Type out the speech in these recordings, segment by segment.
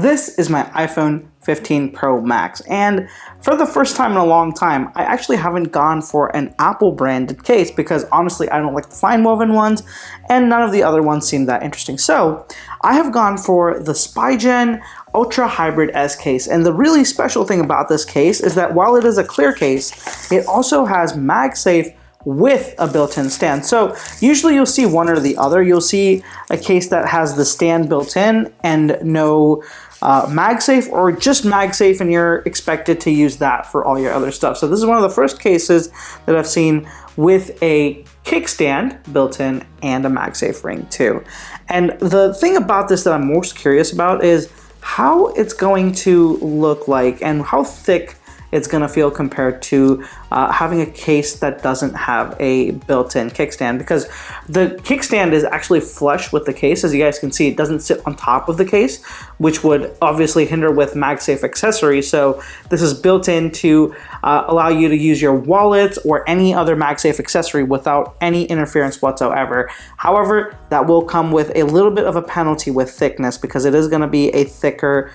This is my iPhone 15 Pro Max, and for the first time in a long time, I actually haven't gone for an Apple branded case because honestly, I don't like the fine woven ones, and none of the other ones seem that interesting. So I have gone for the Spigen Ultra Hybrid S case, and the really special thing about this case is that while it is a clear case, it also has MagSafe with a built-in stand. So usually you'll see one or the other. You'll see a case that has the stand built in and no MagSafe, or just MagSafe and you're expected to use that for all your other stuff. So this is one of the first cases that I've seen with a kickstand built in and a MagSafe ring too. And the thing about this that I'm most curious about is how it's going to look like and how thick it's going to feel compared to having a case that doesn't have a built-in kickstand, because the kickstand is actually flush with the case. As you guys can see, it doesn't sit on top of the case, which would obviously hinder with MagSafe accessories. So this is built in to allow you to use your wallet or any other MagSafe accessory without any interference whatsoever. However, that will come with a little bit of a penalty with thickness, because it is going to be a thicker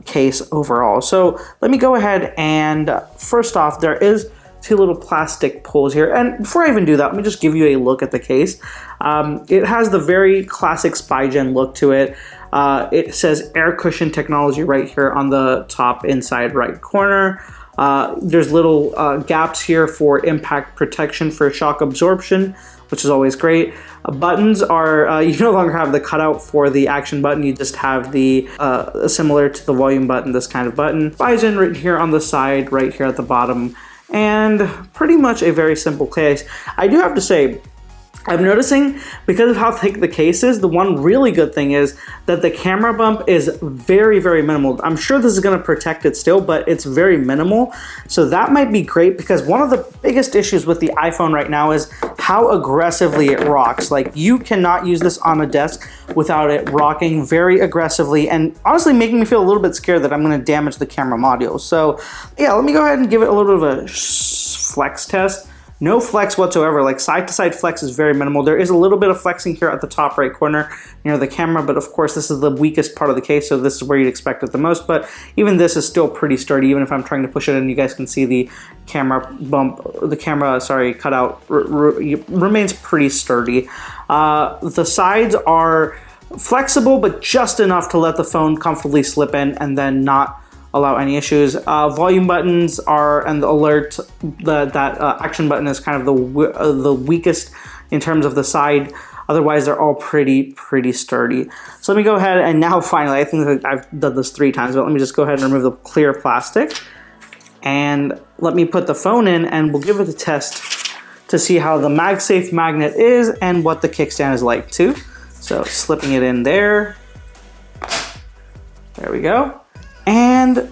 case overall. So let me go ahead and first off, there is two little plastic pulls here, and before I even do that, let me just give you a look at the case. It has the very classic Spigen look to it. It says air cushion technology right here on the top inside right corner. There's little gaps here for impact protection for shock absorption, which is always great. Buttons are, you no longer have the cutout for the action button, you just have the, similar to the volume button, this kind of button. Spigen right here on the side, right here at the bottom, and pretty much a very simple case. I do have to say, I'm noticing, because of how thick the case is, the one really good thing is that the camera bump is very, very minimal. I'm sure this is going to protect it still, but it's very minimal. So that might be great, because one of the biggest issues with the iPhone right now is how aggressively it rocks. Like, you cannot use this on a desk without it rocking very aggressively, and honestly making me feel a little bit scared that I'm going to damage the camera module. So yeah, let me go ahead and give it a little bit of a flex test. No flex whatsoever. Like, side to side flex is very minimal. There is a little bit of flexing here at the top right corner near the camera, but of course this is the weakest part of the case, so this is where you'd expect it the most. But even this is still pretty sturdy. Even if I'm trying to push it in, you guys can see the camera bump, the camera, sorry, cutout remains pretty sturdy. The sides are flexible, but just enough to let the phone comfortably slip in and then not allow any issues. Volume buttons are, and the alert, that action button is kind of the weakest in terms of the side. Otherwise, they're all pretty sturdy. So let me go ahead and now finally, I think that I've done this 3 times, but let me just go ahead and remove the clear plastic. And let me put the phone in, and we'll give it a test to see how the MagSafe magnet is and what the kickstand is like too. So slipping it in there. There we go. And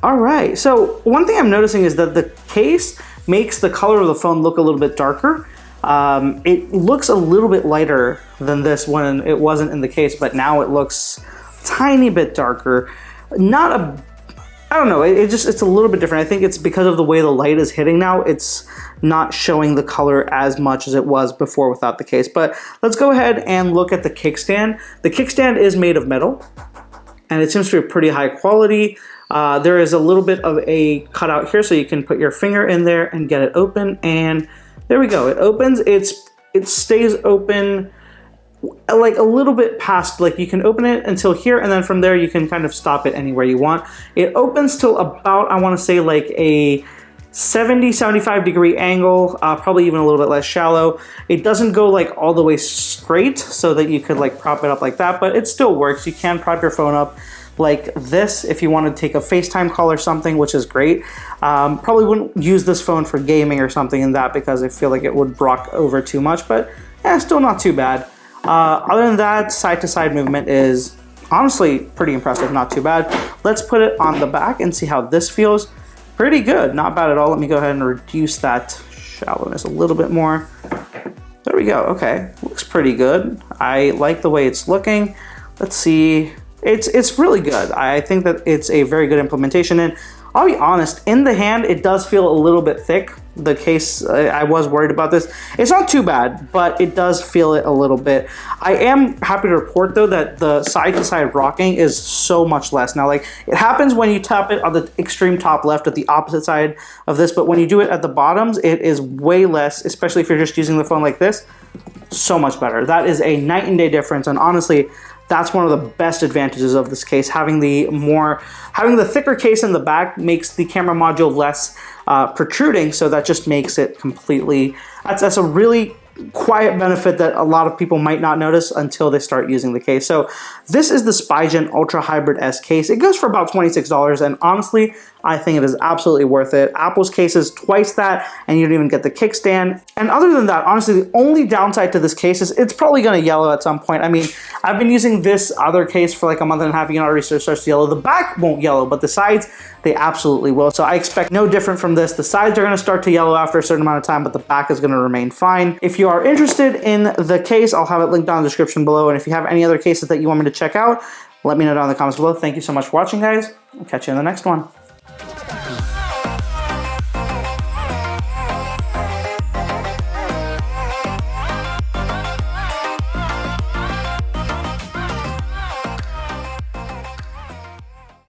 all right, so one thing I'm noticing is that the case makes the color of the phone look a little bit darker. It looks a little bit lighter than this when it wasn't in the case, but now it looks a tiny bit darker. I don't know, it's a little bit different. I think it's because of the way the light is hitting now. It's not showing the color as much as it was before without the case. But let's go ahead and look at the kickstand. The kickstand is made of metal, and it seems to be pretty high quality. There is a little bit of a cutout here, so you can put your finger in there and get it open, and there we go. It opens. It stays open like a little bit past, like you can open it until here, and then from there you can kind of stop it anywhere you want. It opens till about, I want to say, like a 70-75 degree angle, probably even a little bit less shallow. It doesn't go like all the way straight so that you could like prop it up like that, but it still works. You can prop your phone up like this if you want to take a FaceTime call or something, which is great. Probably wouldn't use this phone for gaming or something in that, because I feel like it would rock over too much, but yeah, still not too bad. Other than that, side to side movement is honestly pretty impressive, not too bad. Let's put it on the back and see how this feels. Pretty good, not bad at all. Let me go ahead and reduce that shallowness a little bit more. There we go, okay, looks pretty good. I like the way it's looking. Let's see, it's really good. I think that it's a very good implementation, and I'll be honest, in the hand, it does feel a little bit thick. the case. I was worried about this. It's not too bad, but it does feel it a little bit. I am happy to report though that the side-to-side rocking is so much less. Now, like, it happens when you tap it on the extreme top left at the opposite side of this, but when you do it at the bottoms, it is way less, especially if you're just using the phone like this. So much better. That is a night and day difference, and honestly, that's one of the best advantages of this case. Having the thicker case in the back makes the camera module less protruding, so that just makes it completely, that's a really quiet benefit that a lot of people might not notice until they start using the case. So this is the Spigen Ultra Hybrid S case. It goes for about $26, and honestly, I think it is absolutely worth it. Apple's case is twice that, and you don't even get the kickstand. And other than that, honestly, the only downside to this case is it's probably going to yellow at some point. I mean, I've been using this other case for like a month and a half. You can already start to yellow. The back won't yellow, but the sides, they absolutely will. So I expect no different from this. The sides are going to start to yellow after a certain amount of time, but the back is going to remain fine. If you are interested in the case, I'll have it linked down in the description below. And if you have any other cases that you want me to check out, let me know down in the comments below. Thank you so much for watching, guys. I'll catch you in the next one.